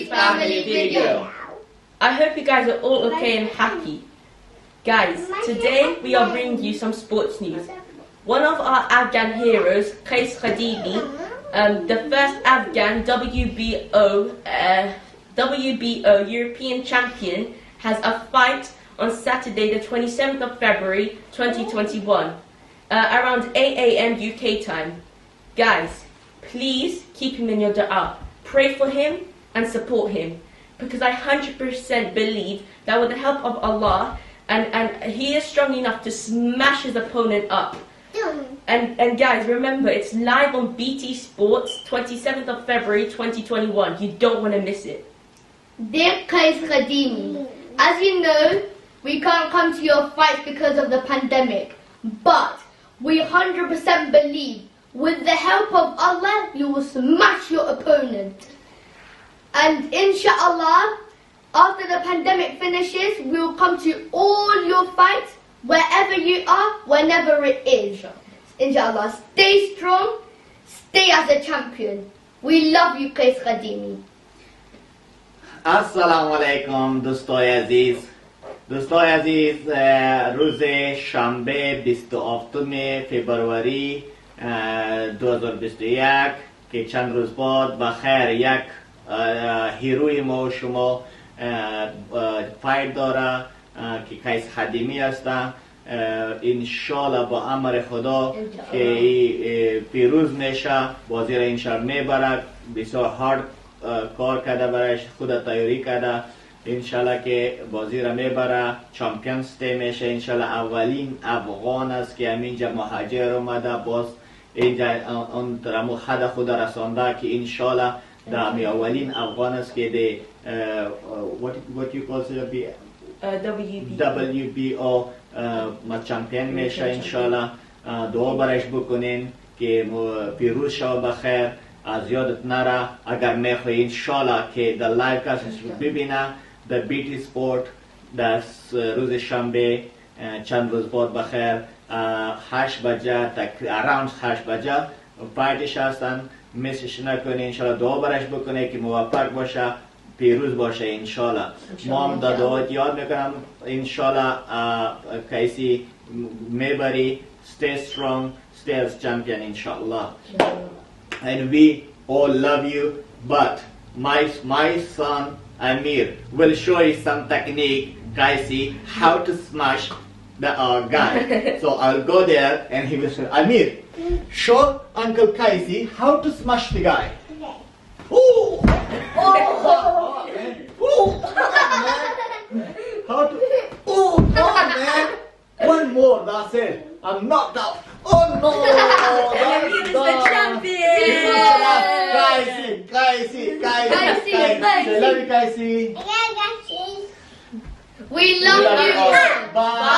Kaisi's family video. I hope you guys are all okay and happy. Guys, today we are bringing you some sports news. One of our Afghan heroes, Qais Khadimi, the first Afghan WBO European champion, has a fight on Saturday the 27th of February 2021 around 8 a.m. UK time. Guys, please keep him in your dua. Pray for him and support him, because I 100% believe that with the help of Allah, and he is strong enough to smash his opponent up. And guys, remember, it's live on BT Sports, 27th of February 2021. You don't want to miss it. Dear Qais Khadimi, as you know, we can't come to your fight because of the pandemic, but we 100% believe with the help of Allah, you will smash your opponent. And inshallah, after the pandemic finishes, we will come to all your fights, wherever you are, whenever it is. Inshallah, stay strong, stay as a champion. We love you, Qais Khadimi. السلام علیکم دوستای عزیز روز شنبه 27 فبروری 2021 که چند روز بعد بخیر یک هیروی ما و شما فایت داره که قیس خدیمی هستن. انشالله با امر خدا که پیروز میشه، بازی را انشالله میبره. بسیار هارد کار کرده، برایش خود تیاری کرده. انشالله که بازی را میبره، چمپیونز تی میشه. انشالله اولین افغان است که همینجا مهاجر اومده، باز اینجا اون درمو حد خود رسانده که انشالله در اولین افغان است که دی what you call it WBO چمپیون میشه. انشالله دعا برایش بکنین که پیروز شو بخیر، از یادت نره. اگر میخوایی انشالله که در لایو کاسش ببینه در بیتی سپورت در روز شنبه چند روز بعد بخیر 8 بجه اراوند 8 بجه فایتش هستن. مسش نکنه، انشالله دعا برش بکنه که موفق باشه، پیروز باشه انشالله. ما هم در دعا یاد میکنم انشالله کیسی میبری. stay strong, stay as champion inshallah. And we all love you, but my son Amir will show you some technique, Kaisi, how to smash the guy. So I'll go there and he will say, Amir, show Uncle Kaisi how to smash the guy. Okay. Ooh. Oh, man. Ooh. How to? Oh, no, man. One more, that's it. I'm knocked out. Oh no! Amir is the champion! Kaisi. I love you, Kaisi. We love you. Bye.